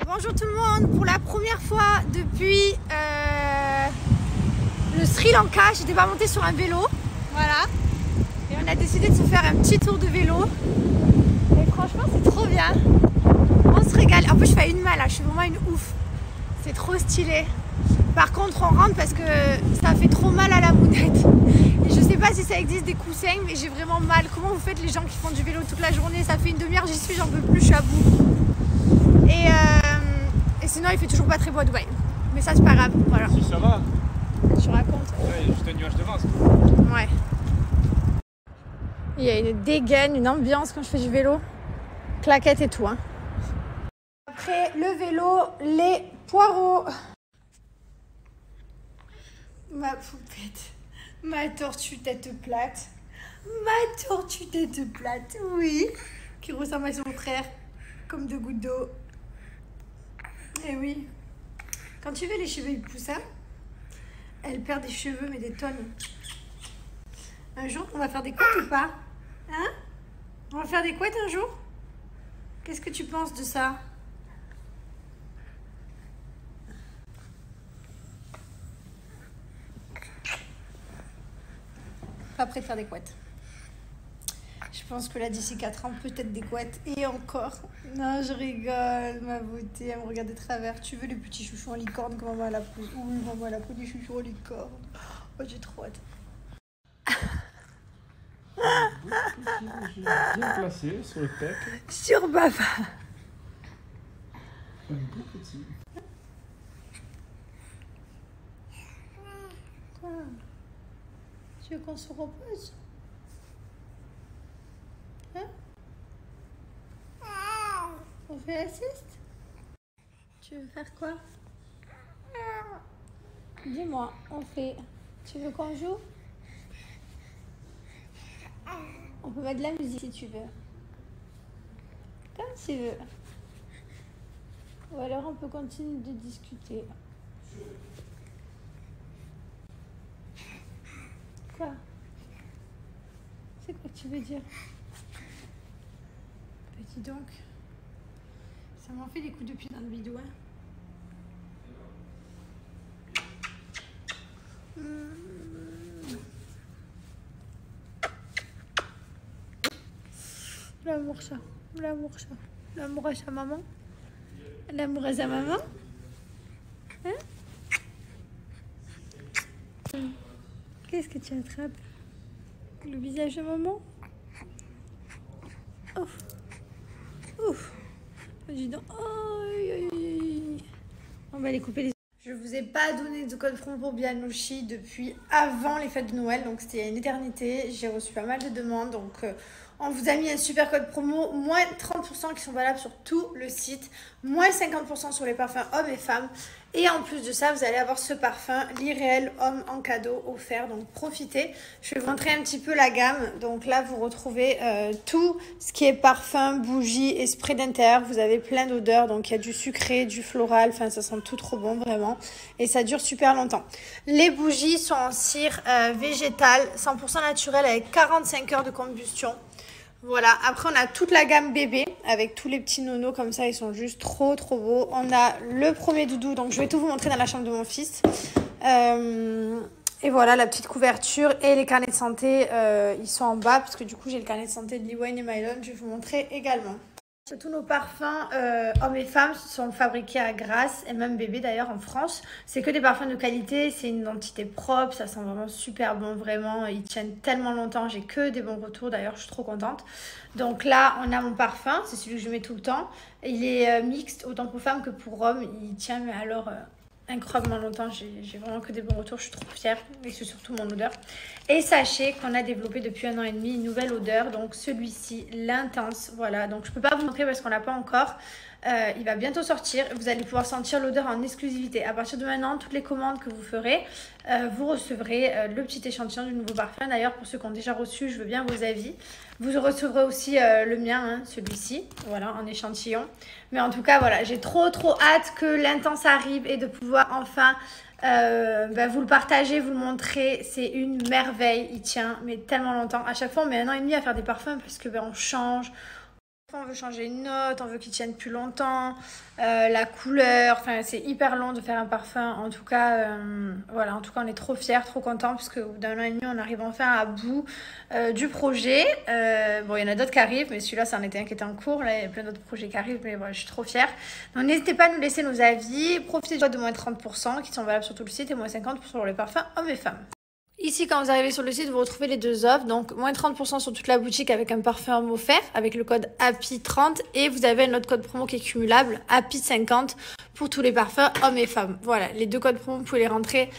Bonjour tout le monde, pour la première fois depuis le Sri Lanka, j'étais pas montée sur un vélo, voilà, et on a décidé de se faire un petit tour de vélo, et franchement c'est trop bien, on se régale. En plus je fais une main là, je suis vraiment une ouf, c'est trop stylé. Par contre on rentre parce que ça fait trop mal à la mounette, et je sais pas si ça existe des coussins, mais j'ai vraiment mal. Comment vous faites les gens qui font du vélo toute la journée? Ça fait une demi-heure, j'y suis, j'en peux plus, je suis à bout. Et sinon il fait toujours pas très beau à Dubaï. Mais ça c'est pas grave, voilà. Si ça va. Je raconte. Ouais, il y a juste un nuage de masse. Ouais. Il y a une dégaine, une ambiance quand je fais du vélo. Claquette et tout. Hein. Après le vélo, les poireaux. Ma poupette. Ma tortue tête plate. Ma tortue tête plate, oui. Qui ressemble à son frère. Comme deux gouttes d'eau. Eh oui. Quand tu veux les cheveux ils poussent, hein, elle perd des cheveux, mais des tonnes. Un jour, on va faire des couettes ou pas? Hein? On va faire des couettes un jour? Qu'est-ce que tu penses de ça? Pas prêt de faire des couettes. Je pense que là, d'ici 4 ans, peut-être des couettes. Et encore. Non, je rigole, ma beauté. Elle me regarde de travers. Tu veux les petits chouchous en licorne que maman a pris? Oui, maman a pris des chouchous en licorne. Oh, j'ai trop hâte. Bien placé sur le pec. Sur Baba. Un beau petit. Quoi? Tu veux qu'on se repose? Hein? On fait la sieste? Tu veux faire quoi? Dis-moi, on fait... Tu veux qu'on joue? On peut mettre de la musique si tu veux. Comme tu veux. Ou alors on peut continuer de discuter. Quoi? C'est quoi que tu veux dire? Petit donc. Ça m'en fait des coups de pied dans le bidou, hein. L'amour ça, l'amour ça, l'amour à sa maman, l'amour à sa maman, hein? Qu'est-ce que tu attrapes? Le visage de maman? Ouf, ouf, dis donc, aïe, aïe, aïe. On va les couper les... Je vous ai pas donné de code promo pour Bianouchi depuis avant les fêtes de Noël, donc c'était il y a une éternité. J'ai reçu pas mal de demandes, donc on vous a mis un super code promo, moins 30% qui sont valables sur tout le site, moins 50% sur les parfums hommes et femmes. Et en plus de ça, vous allez avoir ce parfum l'Irréel Homme en cadeau offert, donc profitez. Je vais vous montrer un petit peu la gamme. Donc là, vous retrouvez tout ce qui est parfum, bougie et spray d'intérieur. Vous avez plein d'odeurs, donc il y a du sucré, du floral, enfin ça sent tout trop bon vraiment. Et ça dure super longtemps. Les bougies sont en cire végétale, 100% naturelle avec 45 heures de combustion. Voilà, après on a toute la gamme bébé avec tous les petits nonos comme ça, ils sont juste trop beaux. On a le premier doudou, donc je vais tout vous montrer dans la chambre de mon fils. Et voilà la petite couverture et les carnets de santé, ils sont en bas parce que du coup j'ai le carnet de santé de Liwine et Mylon, je vais vous montrer également. Tous nos parfums hommes et femmes sont fabriqués à Grasse et même bébé d'ailleurs en France. C'est que des parfums de qualité, c'est une identité propre, ça sent vraiment super bon, vraiment. Ils tiennent tellement longtemps, j'ai que des bons retours d'ailleurs, je suis trop contente. Donc là, on a mon parfum, c'est celui que je mets tout le temps. Il est mixte, autant pour femmes que pour hommes. Il tient, mais alors... incroyablement longtemps, j'ai vraiment que des bons retours, je suis trop fière et c'est surtout mon odeur. Et sachez qu'on a développé depuis 1 an et demi une nouvelle odeur, donc celui-ci, l'intense, voilà, donc je peux pas vous montrer parce qu'on l'a pas encore. Il va bientôt sortir, vous allez pouvoir sentir l'odeur en exclusivité. À partir de maintenant, toutes les commandes que vous ferez, vous recevrez le petit échantillon du nouveau parfum. D'ailleurs, pour ceux qui ont déjà reçu, je veux bien vos avis. Vous recevrez aussi le mien, hein, celui-ci, voilà, en échantillon. Mais en tout cas, voilà, j'ai trop hâte que l'intense arrive et de pouvoir enfin vous le partager, vous le montrer. C'est une merveille, il tient mais tellement longtemps. À chaque fois, on met 1 an et demi à faire des parfums parce que on change. On veut changer une note, on veut qu'il tienne plus longtemps, la couleur, enfin c'est hyper long de faire un parfum. En tout cas, voilà, en tout cas on est trop fiers, trop contents parce qu'au bout d'un an et demi on arrive enfin à bout du projet. Bon, il y en a d'autres qui arrivent, mais celui-là c'en était un qui était en cours. Là il y a plein d'autres projets qui arrivent, mais voilà, je suis trop fière. Donc n'hésitez pas à nous laisser nos avis, profitez de moins 30% qui sont valables sur tout le site et moins 50% pour les parfums hommes et femmes. Ici, quand vous arrivez sur le site, vous retrouvez les deux offres. Donc, moins 30% sur toute la boutique avec un parfum offert avec le code HAPPY30. Et vous avez un autre code promo qui est cumulable, HAPPY50, pour tous les parfums hommes et femmes. Voilà, les deux codes promo, vous pouvez les rentrer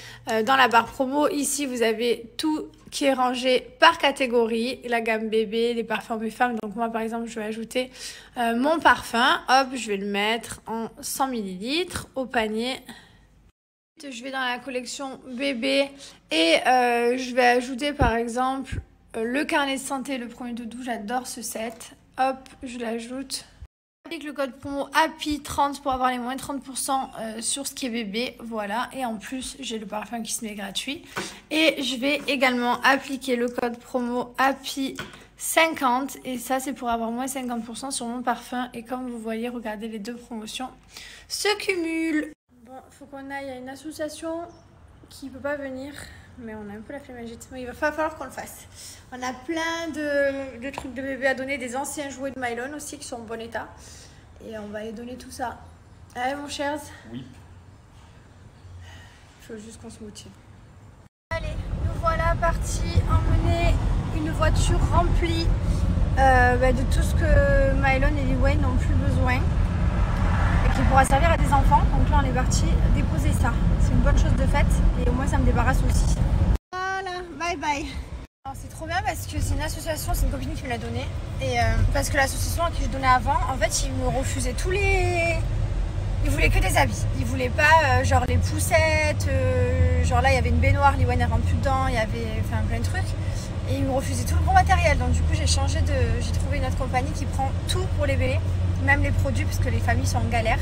dans la barre promo. Ici, vous avez tout qui est rangé par catégorie. La gamme bébé, les parfums hommes et femmes. Donc, moi, par exemple, je vais ajouter mon parfum. Hop, je vais le mettre en 100 ml au panier. Je vais dans la collection bébé et je vais ajouter par exemple le carnet de santé, le premier doudou. J'adore ce set. Hop, je l'ajoute. Avec le code promo HAPPY30 pour avoir les moins 30% sur ce qui est bébé. Voilà, et en plus j'ai le parfum qui se met gratuit. Et je vais également appliquer le code promo HAPPY50 et ça c'est pour avoir moins 50% sur mon parfum. Et comme vous voyez, regardez, les deux promotions se cumulent. Bon, faut qu'on aille à une association qui peut pas venir, mais on a un peu la flemme agite. Mais il va falloir qu'on le fasse. On a plein de trucs de bébé à donner, des anciens jouets de Mylon aussi qui sont en bon état. Et on va aller donner tout ça. Allez mon cher. Oui. Il faut juste qu'on se motive. Allez, nous voilà partis emmener une voiture remplie de tout ce que Mylon et Liwen n'ont plus besoin. Qui pourra servir à des enfants. Donc là on est parti déposer ça. C'est une bonne chose de faite et au moins ça me débarrasse aussi. Voilà, bye bye. C'est trop bien parce que c'est une association, c'est une copine qui me l'a donné. Et parce que l'association à qui je donnais avant, en fait ils me refusaient tous les... Ils voulaient que des habits. Ils voulaient pas genre les poussettes, genre là il y avait une baignoire, Liwen elle rentre plus dedans, il y avait enfin, plein de trucs. Et ils me refusaient tout le gros matériel. Donc du coup j'ai changé de... J'ai trouvé une autre compagnie qui prend tout pour les bébés. Même les produits parce que les familles sont en galère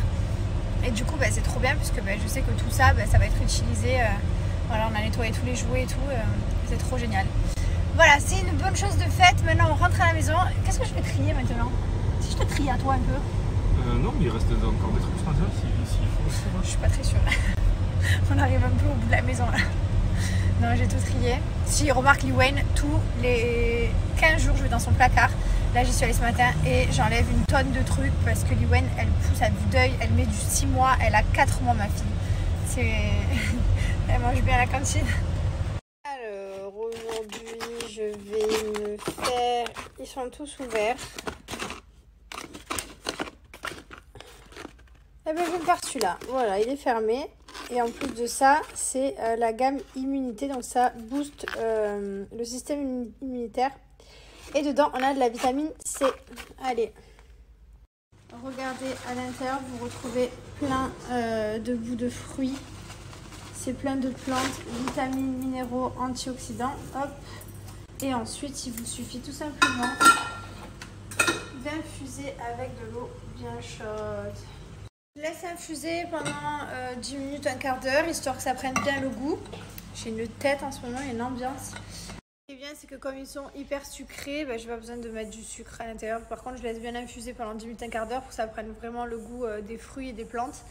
et du coup c'est trop bien puisque je sais que tout ça ça va être utilisé, voilà, on a nettoyé tous les jouets et tout, c'est trop génial. Voilà, c'est une bonne chose de faite. Maintenant on rentre à la maison. Qu'est-ce que je vais trier maintenant? Si je te trie à toi un peu. Non, mais il reste encore des trucs sur ça s'il faut aussi. Je suis pas très sûre. On arrive un peu au bout de la maison là. Non, j'ai tout trié. Si remarque, Liwen, tous les 15 jours je vais dans son placard. Là j'y suis allée ce matin et j'enlève une tonne de trucs parce que Liwen elle pousse à vue d'œil, elle met du 6 mois, elle a 4 mois ma fille. Elle mange bien à la cantine. Alors aujourd'hui je vais me faire... Ils sont tous ouverts. Eh ben je vais me faire celui-là. Voilà, il est fermé. Et en plus de ça, c'est la gamme immunité. Donc ça booste le système immunitaire. Et dedans, on a de la vitamine C. Allez. Regardez à l'intérieur, vous retrouvez plein de bouts de fruits. C'est plein de plantes, vitamines, minéraux, antioxydants. Hop. Et ensuite, il vous suffit tout simplement d'infuser avec de l'eau bien chaude. Je laisse infuser pendant 10 minutes, un quart d'heure, histoire que ça prenne bien le goût. J'ai une tête en ce moment, il y a une ambiance. Ce qui est bien, c'est que comme ils sont hyper sucrés, je n'ai pas besoin de mettre du sucre à l'intérieur. Par contre, je laisse bien infuser pendant 10 minutes, un quart d'heure pour que ça prenne vraiment le goût des fruits et des plantes.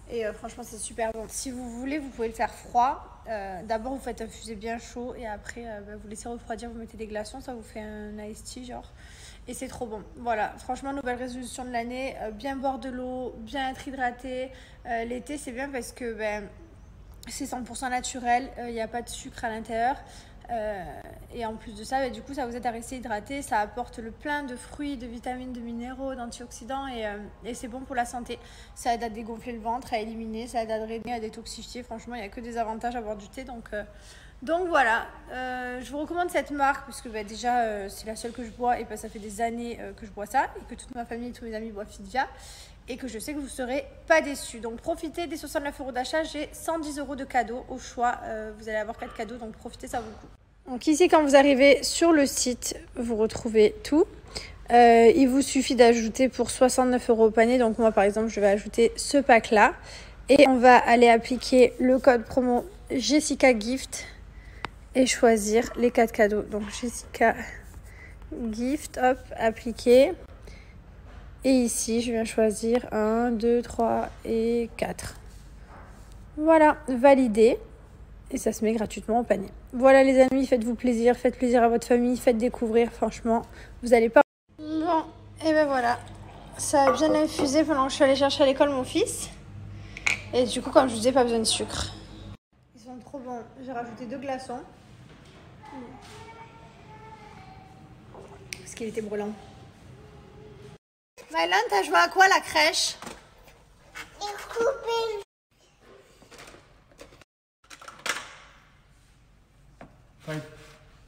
Et franchement, c'est super bon. Si vous voulez, vous pouvez le faire froid. D'abord, vous faites infuser bien chaud et après, vous laissez refroidir, vous mettez des glaçons, ça vous fait un iced tea genre. Et c'est trop bon. Voilà, franchement, nouvelle résolution de l'année, bien boire de l'eau, bien être hydraté. L'été, c'est bien parce que c'est 100% naturel, il n'y a pas de sucre à l'intérieur. Et en plus de ça, du coup, ça vous aide à rester hydraté. Ça apporte le plein de fruits, de vitamines, de minéraux, d'antioxydants et c'est bon pour la santé. Ça aide à dégonfler le ventre, à éliminer, ça aide à drainer, à détoxifier. Franchement, il n'y a que des avantages à boire du thé. Donc voilà, je vous recommande cette marque parce que déjà c'est la seule que je bois et ça fait des années que je bois ça et que toute ma famille, tous mes amis boivent Fidja et que je sais que vous ne serez pas déçus. Donc profitez des 69 € d'achat, j'ai 110 € de cadeaux au choix. Vous allez avoir 4 cadeaux, donc profitez, ça vaut le coup. Donc ici, quand vous arrivez sur le site, vous retrouvez tout. Il vous suffit d'ajouter pour 69 € au panier. Donc moi par exemple, je vais ajouter ce pack là et on va aller appliquer le code promo Jessica Gift et choisir les 4 cadeaux. Donc Jessica Gift, hop, appliquer. Et ici, je viens choisir 1, 2, 3 et 4. Voilà, validé. Et ça se met gratuitement au panier. Voilà les amis, faites-vous plaisir, faites plaisir à votre famille, faites découvrir, franchement, vous allez pas... Bon, et ben voilà, ça a bien infusé pendant que je suis allée chercher à l'école mon fils. Et du coup, comme je vous disais, pas besoin de sucre. Ils sont trop bons, j'ai rajouté 2 glaçons. Parce qu'il était brûlant. Mylan, t'as joué à quoi la crèche?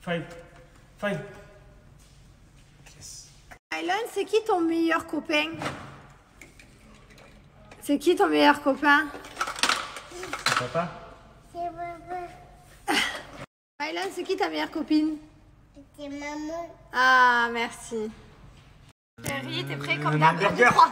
Five. Yes. Mylan, c'est qui ton meilleur copain? C'est qui ton meilleur copain? Papa? C'est papa. Mylan, c'est qui ta meilleure copine? C'est maman. Ah, merci. Chérie, t'es prêt comme Un d'hab? hamburger. 1, 2, 3.